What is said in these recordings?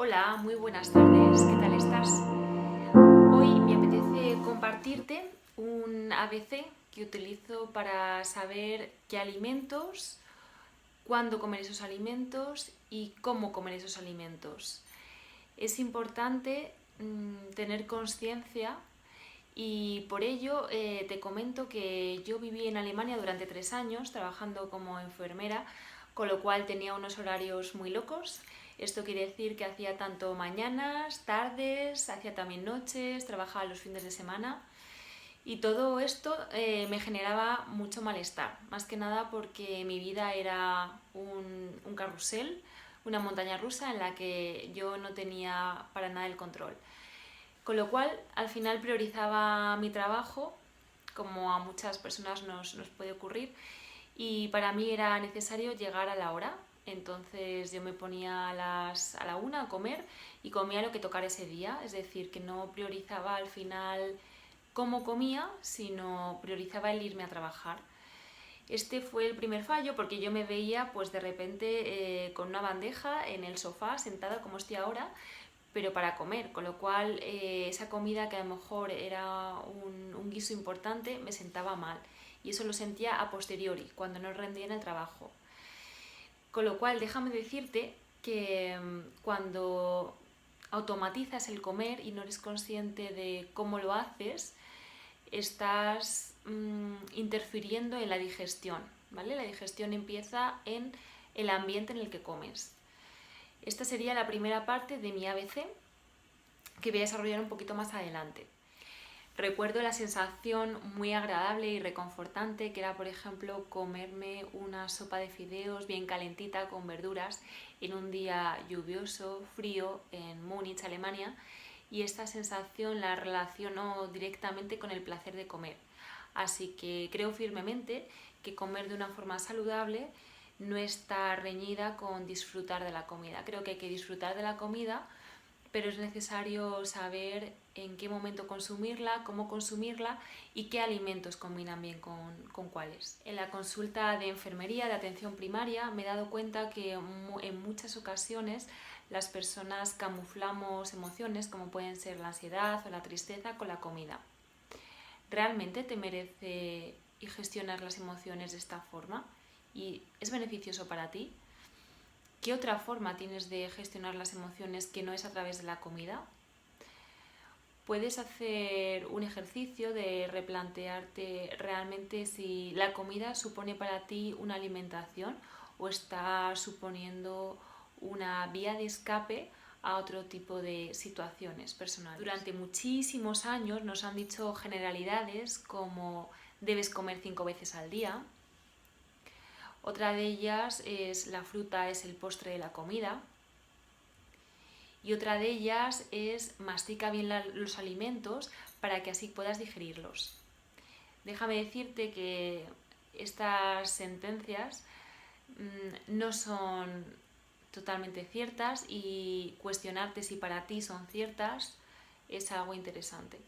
Hola, muy buenas tardes, ¿qué tal estás? Hoy me apetece compartirte un ABC que utilizo para saber qué alimentos, cuándo comer esos alimentos y cómo comer esos alimentos. Es importante tener conciencia y por ello te comento que yo viví en Alemania durante 3 años trabajando como enfermera, con lo cual tenía unos horarios muy locos. Esto quiere decir que hacía tanto mañanas, tardes, hacía también noches, trabajaba los fines de semana y todo esto me generaba mucho malestar, más que nada porque mi vida era un carrusel, una montaña rusa en la que yo no tenía para nada el control. Con lo cual, al final priorizaba mi trabajo, como a muchas personas nos puede ocurrir, y para mí era necesario llegar a la hora. Entonces yo me ponía a la una a comer y comía lo que tocara ese día, es decir, que no priorizaba al final cómo comía, sino priorizaba el irme a trabajar. Este fue el primer fallo porque yo me veía pues de repente con una bandeja en el sofá sentada como estoy ahora, pero para comer, con lo cual esa comida que a lo mejor era un guiso importante me sentaba mal y eso lo sentía a posteriori, cuando no rendía en el trabajo. Con lo cual déjame decirte que cuando automatizas el comer y no eres consciente de cómo lo haces, estás interfiriendo en la digestión, ¿vale? La digestión empieza en el ambiente en el que comes. Esta sería la primera parte de mi ABC que voy a desarrollar un poquito más adelante. Recuerdo la sensación muy agradable y reconfortante que era, por ejemplo, comerme una sopa de fideos bien calentita con verduras en un día lluvioso, frío, en Múnich, Alemania, y esta sensación la relaciono directamente con el placer de comer. Así que creo firmemente que comer de una forma saludable no está reñida con disfrutar de la comida. Creo que hay que disfrutar de la comida, pero es necesario saber en qué momento consumirla, cómo consumirla y qué alimentos combinan bien con cuáles. En la consulta de enfermería de atención primaria me he dado cuenta que en muchas ocasiones las personas camuflamos emociones como pueden ser la ansiedad o la tristeza con la comida. ¿Realmente te merece y gestionar las emociones de esta forma? ¿Y es beneficioso para ti? ¿Qué otra forma tienes de gestionar las emociones que no es a través de la comida? Puedes hacer un ejercicio de replantearte realmente si la comida supone para ti una alimentación o está suponiendo una vía de escape a otro tipo de situaciones personales. Durante muchísimos años nos han dicho generalidades como debes comer 5 veces al día. Otra de ellas es la fruta es el postre de la comida. Y otra de ellas es mastica bien los alimentos para que así puedas digerirlos. Déjame decirte que estas sentencias no son totalmente ciertas y cuestionarte si para ti son ciertas es algo interesante.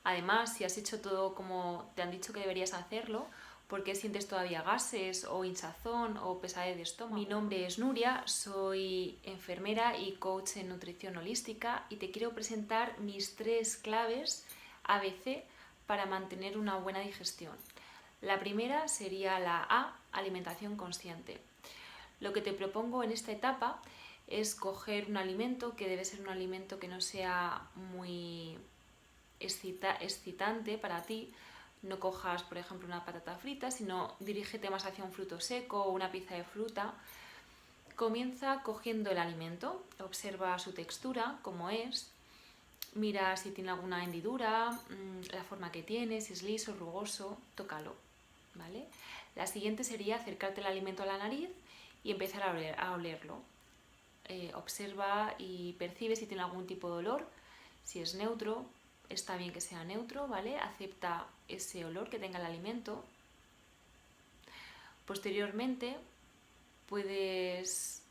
Además, si has hecho todo como te han dicho que deberías hacerlo, ¿por qué sientes todavía gases o hinchazón o pesadez de estómago? Mi nombre es Nuria, soy enfermera y coach en nutrición holística y te quiero presentar mis 3 claves ABC para mantener una buena digestión. La primera sería la A, alimentación consciente. Lo que te propongo en esta etapa es coger un alimento que debe ser un alimento que no sea muy excitante para ti. No cojas, por ejemplo, una patata frita, sino dirígete más hacia un fruto seco o una pieza de fruta. Comienza cogiendo el alimento, observa su textura, cómo es, mira si tiene alguna hendidura, la forma que tiene, si es liso, rugoso, tócalo, ¿vale? La siguiente sería acercarte el alimento a la nariz y empezar a olerlo. Observa y percibe si tiene algún tipo de olor, si es neutro, está bien que sea neutro, ¿vale? Acepta ese olor que tenga el alimento. Posteriormente puedes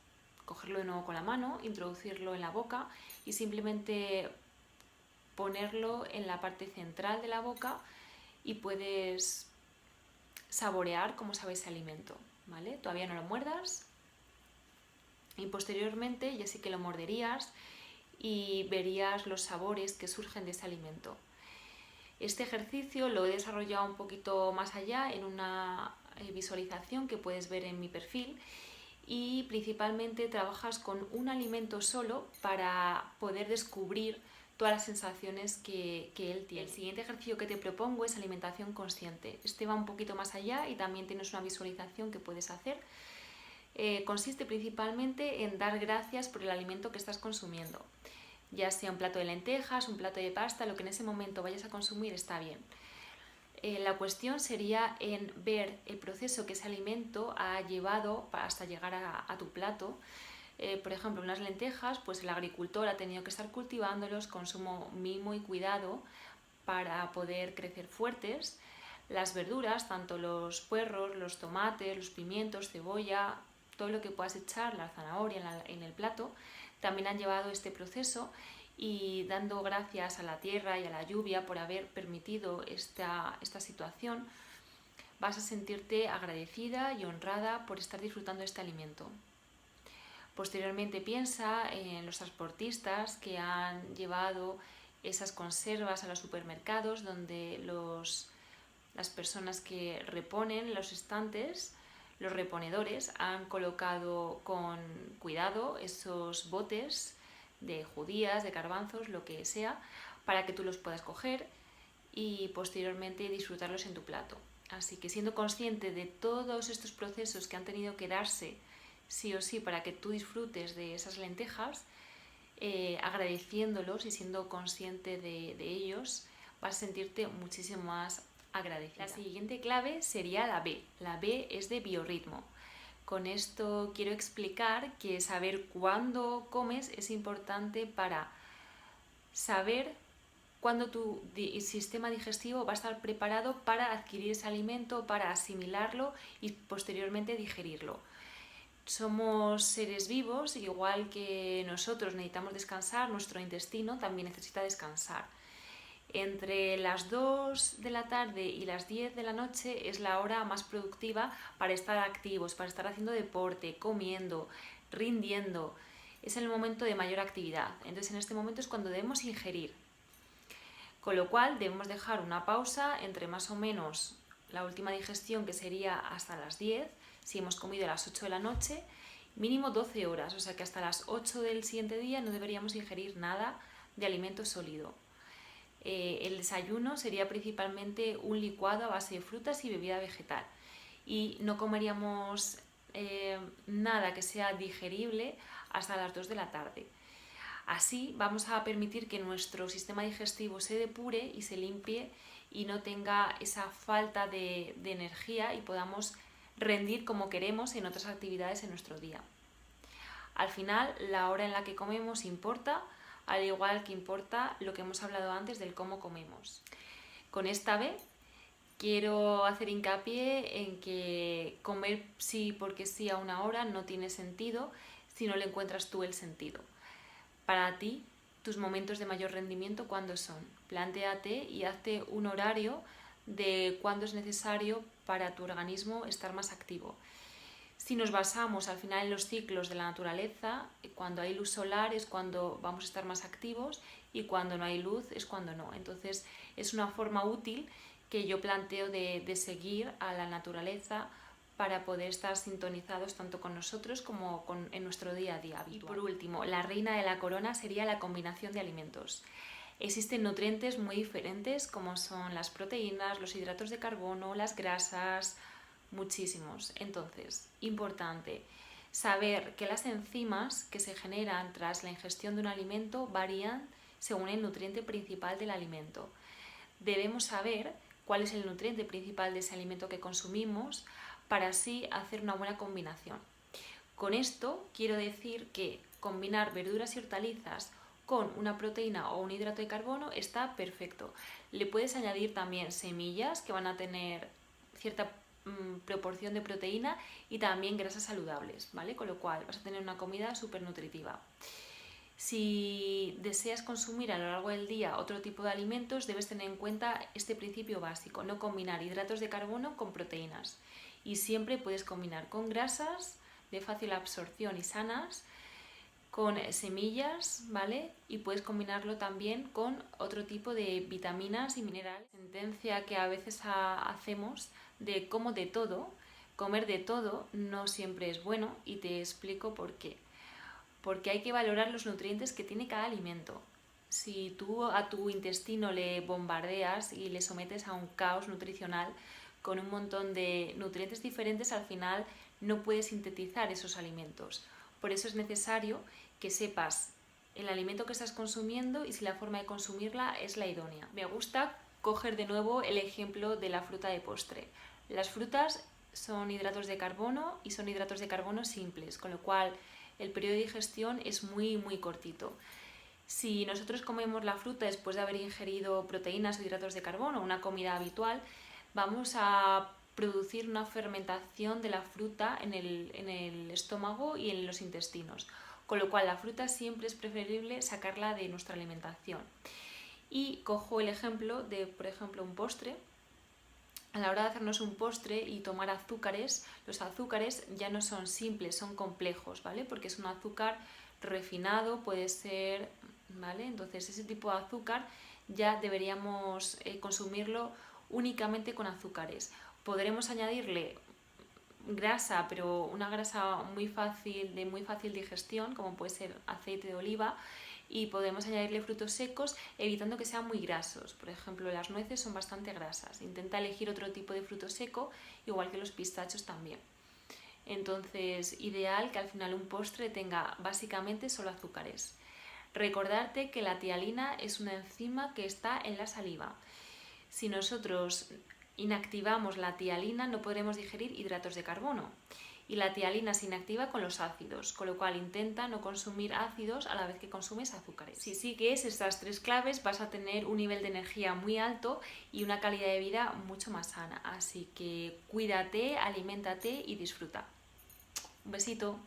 cogerlo de nuevo con la mano, introducirlo en la boca y simplemente ponerlo en la parte central de la boca y puedes saborear cómo sabe ese alimento, ¿vale? Todavía no lo muerdas. y posteriormente ya sí que lo morderías y verías los sabores que surgen de ese alimento. Este ejercicio lo he desarrollado un poquito más allá en una visualización que puedes ver en mi perfil, y principalmente trabajas con un alimento solo para poder descubrir todas las sensaciones que él tiene. El siguiente ejercicio que te propongo es alimentación consciente. Este va un poquito más allá y también tienes una visualización que puedes hacer. Consiste principalmente en dar gracias por el alimento que estás consumiendo, ya sea un plato de lentejas, un plato de pasta, lo que en ese momento vayas a consumir está bien. La cuestión sería en ver el proceso que ese alimento ha llevado hasta llegar a tu plato. Por ejemplo, unas lentejas, pues el agricultor ha tenido que estar cultivándolos con sumo mimo y cuidado para poder crecer fuertes. Las verduras, tanto los puerros, los tomates, los pimientos, cebolla, todo lo que puedas echar, la zanahoria en el plato, también han llevado este proceso, y dando gracias a la tierra y a la lluvia por haber permitido esta situación, vas a sentirte agradecida y honrada por estar disfrutando de este alimento. Posteriormente piensa en los transportistas que han llevado esas conservas a los supermercados, donde las personas que reponen los estantes, los reponedores, han colocado con cuidado esos botes de judías, de garbanzos, lo que sea, para que tú los puedas coger y posteriormente disfrutarlos en tu plato. Así que siendo consciente de todos estos procesos que han tenido que darse sí o sí para que tú disfrutes de esas lentejas, agradeciéndolos y siendo consciente de ellos, vas a sentirte muchísimo más agradecida. La siguiente clave sería la B. La B es de biorritmo. Con esto quiero explicar que saber cuándo comes es importante para saber cuándo tu sistema digestivo va a estar preparado para adquirir ese alimento, para asimilarlo y posteriormente digerirlo. Somos seres vivos, igual que nosotros necesitamos descansar, nuestro intestino también necesita descansar. Entre las 2 de la tarde y las 10 de la noche es la hora más productiva para estar activos, para estar haciendo deporte, comiendo, rindiendo. Es el momento de mayor actividad. Entonces en este momento es cuando debemos ingerir. Con lo cual debemos dejar una pausa entre más o menos la última digestión, que sería hasta las 10, si hemos comido a las 8 de la noche, mínimo 12 horas. O sea que hasta las 8 del siguiente día no deberíamos ingerir nada de alimento sólido. El desayuno sería principalmente un licuado a base de frutas y bebida vegetal, y no comeríamos nada que sea digerible hasta las 2 de la tarde. Así vamos a permitir que nuestro sistema digestivo se depure y se limpie y no tenga esa falta de energía y podamos rendir como queremos en otras actividades en nuestro día. Al final, la hora en la que comemos importa, al igual que importa lo que hemos hablado antes del cómo comemos. Con esta B quiero hacer hincapié en que comer sí porque sí a una hora no tiene sentido si no le encuentras tú el sentido. Para ti, tus momentos de mayor rendimiento, ¿cuándo son? Plantéate y hazte un horario de cuándo es necesario para tu organismo estar más activo. Si nos basamos al final en los ciclos de la naturaleza, cuando hay luz solar es cuando vamos a estar más activos y cuando no hay luz es cuando no. Entonces es una forma útil que yo planteo de seguir a la naturaleza para poder estar sintonizados tanto con nosotros como en nuestro día a día habitual. Y por último, la reina de la corona sería la combinación de alimentos. Existen nutrientes muy diferentes como son las proteínas, los hidratos de carbono, las grasas, muchísimos. Entonces, importante saber que las enzimas que se generan tras la ingestión de un alimento varían según el nutriente principal del alimento. Debemos saber cuál es el nutriente principal de ese alimento que consumimos para así hacer una buena combinación. Con esto quiero decir que combinar verduras y hortalizas con una proteína o un hidrato de carbono está perfecto. Le puedes añadir también semillas que van a tener cierta proporción de proteína y también grasas saludables, ¿vale? Con lo cual vas a tener una comida súper nutritiva. Si deseas consumir a lo largo del día otro tipo de alimentos, debes tener en cuenta este principio básico: no combinar hidratos de carbono con proteínas. Y siempre puedes combinar con grasas de fácil absorción y sanas, con semillas, ¿vale? Y puedes combinarlo también con otro tipo de vitaminas y minerales. La tendencia que a veces hacemos de como de todo, comer de todo no siempre es bueno, y te explico por qué. Porque hay que valorar los nutrientes que tiene cada alimento. Si tú a tu intestino le bombardeas y le sometes a un caos nutricional con un montón de nutrientes diferentes, al final no puedes sintetizar esos alimentos. Por eso es necesario que sepas el alimento que estás consumiendo y si la forma de consumirla es la idónea. Me gusta coger de nuevo el ejemplo de la fruta de postre. Las frutas son hidratos de carbono y son hidratos de carbono simples, con lo cual el periodo de digestión es muy cortito. Si nosotros comemos la fruta después de haber ingerido proteínas o hidratos de carbono, una comida habitual, vamos a producir una fermentación de la fruta en el estómago y en los intestinos, con lo cual la fruta siempre es preferible sacarla de nuestra alimentación. Y cojo el ejemplo de, por ejemplo, un postre. A la hora de hacernos un postre y tomar azúcares, los azúcares ya no son simples, son complejos, ¿vale? Porque es un azúcar refinado, puede ser, ¿vale? Entonces ese tipo de azúcar ya deberíamos consumirlo únicamente con azúcares. Podremos añadirle grasa, pero una grasa de muy fácil digestión, como puede ser aceite de oliva, y podemos añadirle frutos secos evitando que sean muy grasos. Por ejemplo, las nueces son bastante grasas. Intenta elegir otro tipo de fruto seco, igual que los pistachos también. Entonces, ideal que al final un postre tenga básicamente solo azúcares. Recordarte que la tialina es una enzima que está en la saliva. Si nosotros inactivamos la tialina, no podremos digerir hidratos de carbono. Y la tialina se inactiva con los ácidos, con lo cual intenta no consumir ácidos a la vez que consumes azúcares. Si sigues estas 3 claves vas a tener un nivel de energía muy alto y una calidad de vida mucho más sana. Así que cuídate, aliméntate y disfruta. Un besito.